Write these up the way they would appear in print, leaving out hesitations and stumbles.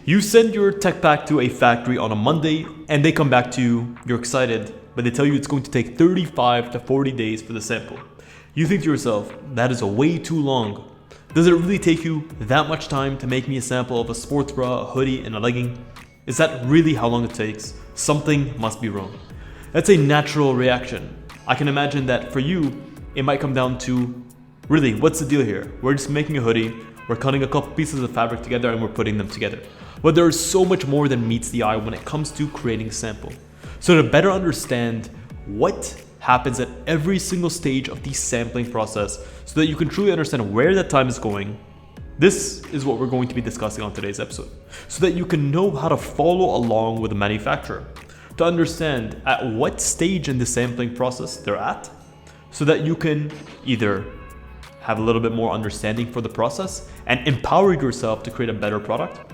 You send your tech pack to a factory on a Monday and they come back to you, you're excited, but they tell you it's going to take 35 to 40 days for the sample. You think to yourself, that is way too long. Does it really take you that much time to make me a sample of a sports bra, a hoodie, and a legging? Is that really how long it takes? Something must be wrong. That's a natural reaction. I can imagine that for you, it might come down to, really, what's the deal here? We're just making a hoodie, we're cutting a couple pieces of fabric together and we're putting them together. But there is so much more than meets the eye when it comes to creating a sample. So to better understand what happens at every single stage of the sampling process so that you can truly understand where that time is going, this is what we're going to be discussing on today's episode, so that you can know how to follow along with the manufacturer, to understand at what stage in the sampling process they're at, so that you can either have a little bit more understanding for the process and empower yourself to create a better product.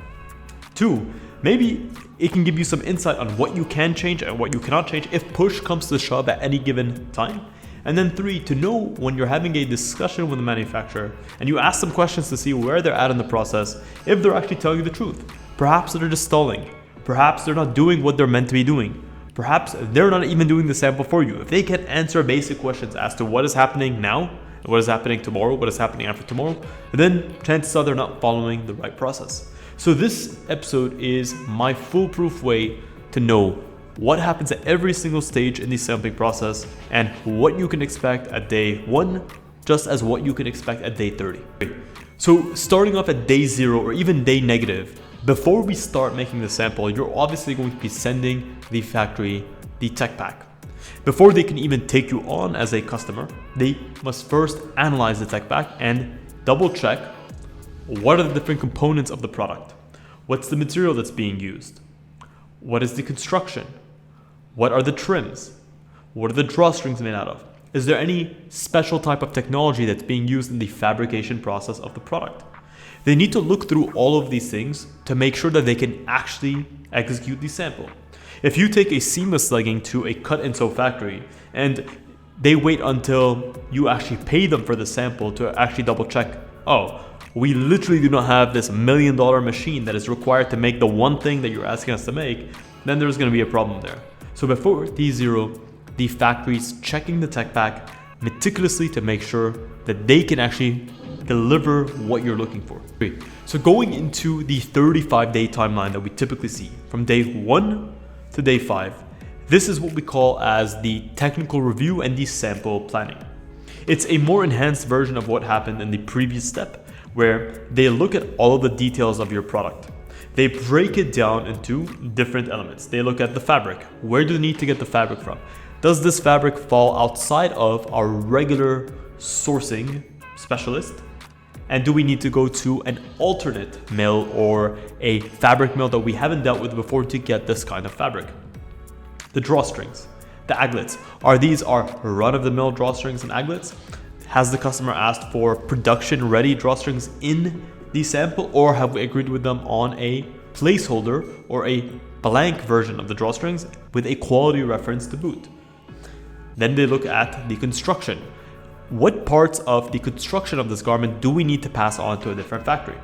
2, maybe it can give you some insight on what you can change and what you cannot change if push comes to shove at any given time. And then 3, to know when you're having a discussion with the manufacturer and you ask them questions to see where they're at in the process, if they're actually telling you the truth. Perhaps they're just stalling. Perhaps they're not doing what they're meant to be doing. Perhaps they're not even doing the sample for you. If they can answer basic questions as to what is happening now, what is happening tomorrow, what is happening after tomorrow, then chances are they're not following the right process. So this episode is my foolproof way to know what happens at every single stage in the sampling process and what you can expect at day 1, just as what you can expect at day 30. So starting off at day 0 or even day negative, before we start making the sample, you're obviously going to be sending the factory the tech pack. Before they can even take you on as a customer, they must first analyze the tech pack and double check what are the different components of the product. What's the material that's being used? What is the construction? What are the trims? What are the drawstrings made out of? Is there any special type of technology that's being used in the fabrication process of the product? They need to look through all of these things to make sure that they can actually execute the sample. If you take a seamless legging to a cut and sew factory and they wait until you actually pay them for the sample to actually double check, oh, we literally do not have this $1 million machine that is required to make the one thing that you're asking us to make, then there's going to be a problem there. So before D0, the factory's checking the tech pack meticulously to make sure that they can actually deliver what you're looking for. So going into the 35-day timeline that we typically see, from day 1 to day 5, this is what we call as the technical review and the sample planning. It's a more enhanced version of what happened in the previous step, where they look at all of the details of your product. They break it down into different elements. They look at the fabric. Where do they need to get the fabric from? Does this fabric fall outside of our regular sourcing specialist? And do we need to go to an alternate mill or a fabric mill that we haven't dealt with before to get this kind of fabric? The drawstrings, the aglets. Are these our run-of-the-mill drawstrings and aglets? Has the customer asked for production-ready drawstrings in the sample, or have we agreed with them on a placeholder or a blank version of the drawstrings with a quality reference to boot? Then they look at the construction. What parts of the construction of this garment do we need to pass on to a different factory?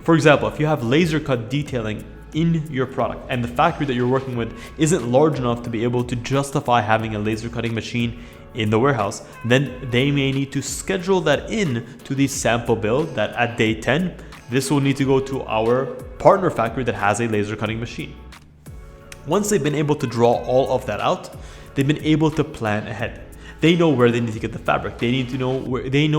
For example, if you have laser cut detailing in your product and the factory that you're working with isn't large enough to be able to justify having a laser cutting machine in the warehouse, then they may need to schedule that in to the sample build that at day 10, this will need to go to our partner factory that has a laser cutting machine. Once they've been able to draw all of that out, they've been able to plan ahead. They know where they need to get the fabric. They know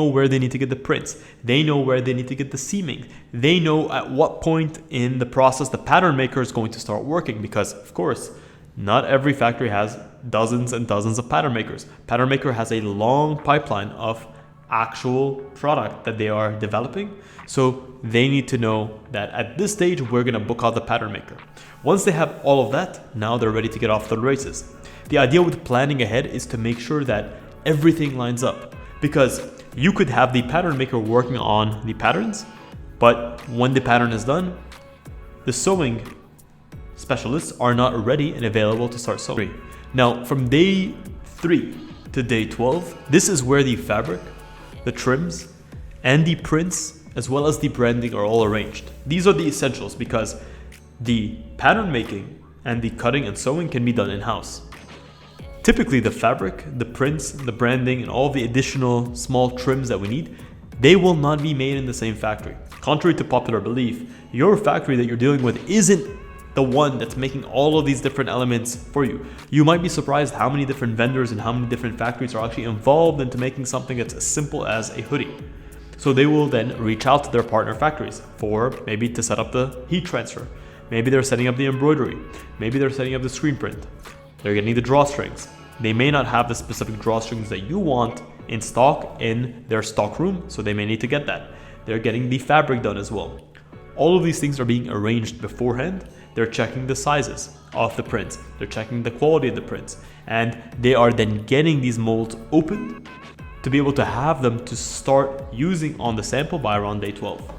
where they need to get the prints. They know where they need to get the seaming. They know at what point in the process the pattern maker is going to start working, because of course, not every factory has dozens and dozens of pattern makers. Pattern maker has a long pipeline of actual product that they are developing. So they need to know that at this stage, we're going to book out the pattern maker. Once they have all of that, now they're ready to get off the races. The idea with planning ahead is to make sure that everything lines up, because you could have the pattern maker working on the patterns, but when the pattern is done, the sewing specialists are not ready and available to start sewing. Now, from day 3 to day 12, this is where the fabric, the trims, and the prints, as well as the branding are all arranged. These are the essentials, because The pattern making and the cutting and sewing can be done in-house. Typically, the fabric, the prints, the branding, and all the additional small trims that we need, they will not be made in the same factory. Contrary to popular belief, your factory that you're dealing with isn't the one that's making all of these different elements for you. You might be surprised how many different vendors and how many different factories are actually involved into making something that's as simple as a hoodie. So they will then reach out to their partner factories for maybe to set up the heat transfer. Maybe they're setting up the embroidery. Maybe they're setting up the screen print. They're getting the drawstrings. They may not have the specific drawstrings that you want in stock in their stock room, so they may need to get that. They're getting the fabric done as well. All of these things are being arranged beforehand. They're checking the sizes of the prints. They're checking the quality of the prints. And they are then getting these molds opened to be able to have them to start using on the sample by around day 12.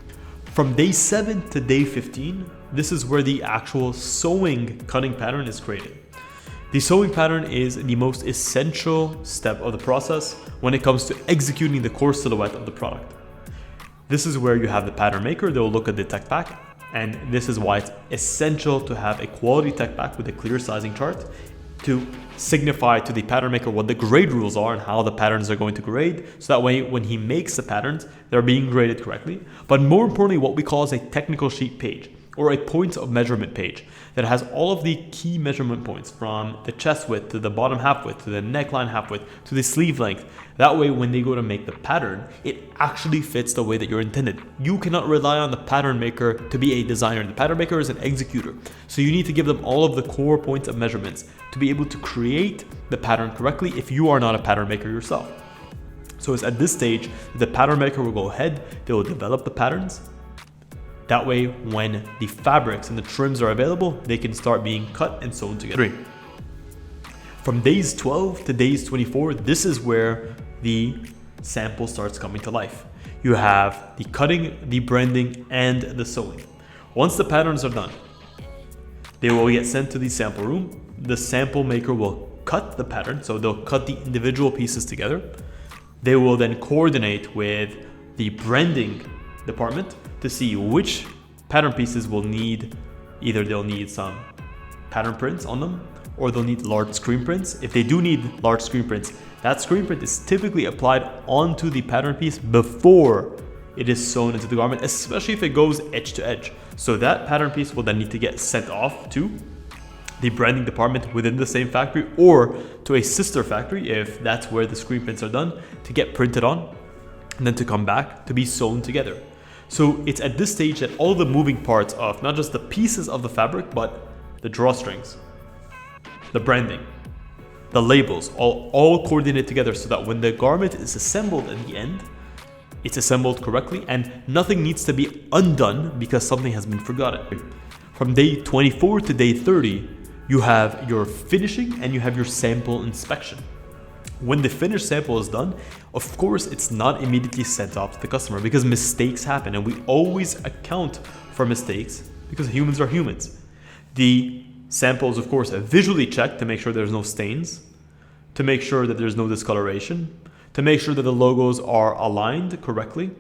From day 7 to day 15, this is where the actual sewing cutting pattern is created. The sewing pattern is the most essential step of the process when it comes to executing the core silhouette of the product. This is where you have the pattern maker. They will look at the tech pack, and this is why it's essential to have a quality tech pack with a clear sizing chart to signify to the pattern maker what the grade rules are and how the patterns are going to grade, so that way when he makes the patterns, they're being graded correctly. But more importantly, what we call is a technical sheet page, or a points of measurement page that has all of the key measurement points from the chest width to the bottom half width to the neckline half width to the sleeve length. That way when they go to make the pattern, it actually fits the way that you're intended. You cannot rely on the pattern maker to be a designer. The pattern maker is an executor. So you need to give them all of the core points of measurements to be able to create the pattern correctly if you are not a pattern maker yourself. So it's at this stage, the pattern maker will go ahead, they will develop the patterns. That way, when the fabrics and the trims are available, they can start being cut and sewn together. From days 12 to days 24, this is where the sample starts coming to life. You have the cutting, the branding, and the sewing. Once the patterns are done, they will get sent to the sample room. The sample maker will cut the pattern, so they'll cut the individual pieces together. They will then coordinate with the branding department to see which pattern pieces will need, either they'll need some pattern prints on them or they'll need large screen prints. If they do need large screen prints, that screen print is typically applied onto the pattern piece before it is sewn into the garment, especially if it goes edge to edge. So that pattern piece will then need to get sent off to the branding department within the same factory or to a sister factory if that's where the screen prints are done, to get printed on and then to come back to be sewn together. So it's at this stage that all the moving parts of not just the pieces of the fabric, but the drawstrings, the branding, the labels, all coordinate together so that when the garment is assembled at the end, it's assembled correctly and nothing needs to be undone because something has been forgotten. From day 24 to day 30, you have your finishing and you have your sample inspection. When the finished sample is done, of course, it's not immediately sent off to the customer because mistakes happen and we always account for mistakes because humans are humans. The sample is, of course, visually checked to make sure there's no stains, to make sure that there's no discoloration, to make sure that the logos are aligned correctly,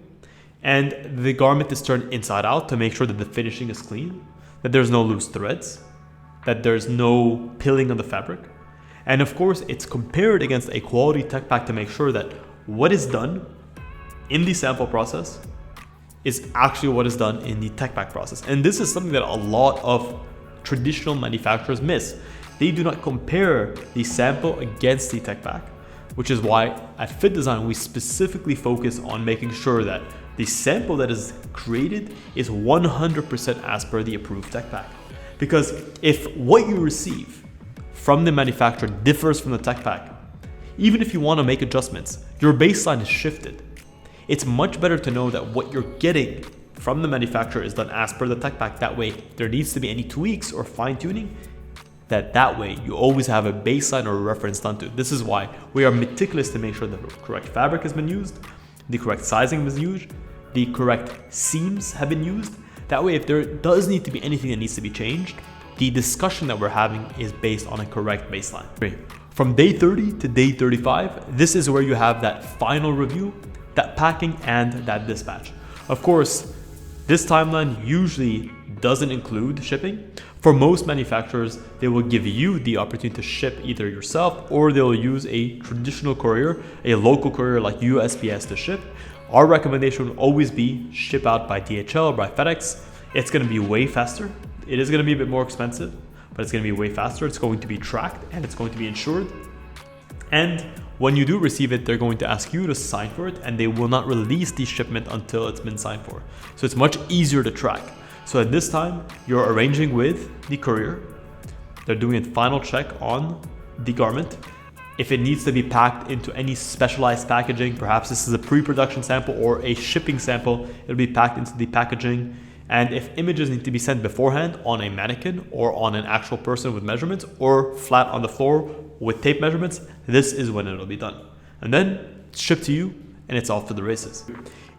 and the garment is turned inside out to make sure that the finishing is clean, that there's no loose threads, that there's no pilling on the fabric. And of course, it's compared against a quality tech pack to make sure that what is done in the sample process is actually what is done in the tech pack process. And this is something that a lot of traditional manufacturers miss. They do not compare the sample against the tech pack, which is why at FittDesign, we specifically focus on making sure that the sample that is created is 100% as per the approved tech pack. Because if what you receive from the manufacturer differs from the tech pack, even if you want to make adjustments, your baseline is shifted. It's much better to know that what you're getting from the manufacturer is done as per the tech pack. That way, if there needs to be any tweaks or fine tuning, that way you always have a baseline or a reference done to. This is why we are meticulous to make sure that the correct fabric has been used, the correct sizing was used, the correct seams have been used. That way, if there does need to be anything that needs to be changed, the discussion that we're having is based on a correct baseline. From day 30 to day 35, this is where you have that final review, that packing, and that dispatch. Of course, this timeline usually doesn't include shipping. For most manufacturers, they will give you the opportunity to ship either yourself or they'll use a traditional courier, a local courier like USPS to ship. Our recommendation would always be ship out by DHL or by FedEx. It's going to be way faster. It is going to be a bit more expensive, but it's going to be way faster. It's going to be tracked and it's going to be insured. And when you do receive it, they're going to ask you to sign for it, and they will not release the shipment until it's been signed for. So it's much easier to track. So at this time, you're arranging with the courier. They're doing a final check on the garment. If it needs to be packed into any specialized packaging, perhaps this is a pre-production sample or a shipping sample, it'll be packed into the packaging. And if images need to be sent beforehand on a mannequin or on an actual person with measurements or flat on the floor with tape measurements, this is when it'll be done. And then it's shipped to you and it's off to the races.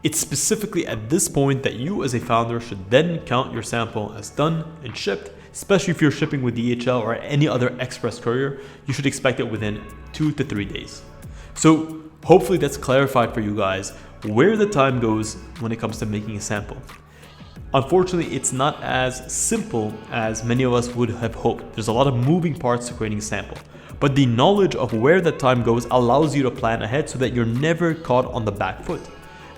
It's specifically at this point that you as a founder should then count your sample as done and shipped, especially if you're shipping with DHL or any other express courier. You should expect it within 2 to 3 days. So hopefully that's clarified for you guys where the time goes when it comes to making a sample. Unfortunately, it's not as simple as many of us would have hoped. There's a lot of moving parts to creating a sample. But the knowledge of where that time goes allows you to plan ahead so that you're never caught on the back foot.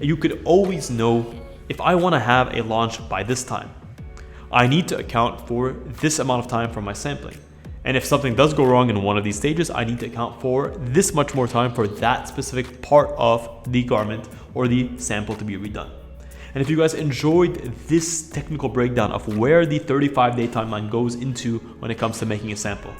You could always know, if I want to have a launch by this time, I need to account for this amount of time for my sampling. And if something does go wrong in one of these stages, I need to account for this much more time for that specific part of the garment or the sample to be redone. And if you guys enjoyed this technical breakdown of where the 35-day timeline goes into when it comes to making a sample,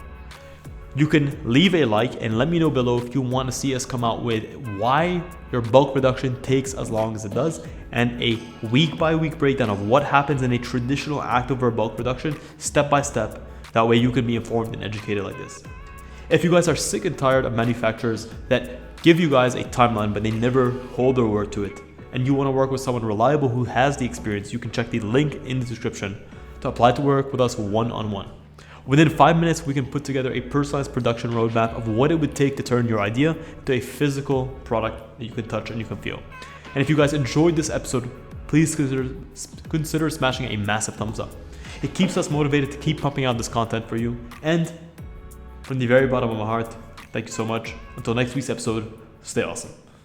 you can leave a like and let me know below if you want to see us come out with why your bulk production takes as long as it does, and a week-by-week breakdown of what happens in a traditional active or bulk production step by step. That way you can be informed and educated like this. If you guys are sick and tired of manufacturers that give you guys a timeline but they never hold their word to it, and you want to work with someone reliable who has the experience, you can check the link in the description to apply to work with us one-on-one. Within 5 minutes, we can put together a personalized production roadmap of what it would take to turn your idea into a physical product that you can touch and you can feel. And if you guys enjoyed this episode, please consider smashing a massive thumbs up. It keeps us motivated to keep pumping out this content for you. And from the very bottom of my heart, thank you so much. Until next week's episode, stay awesome.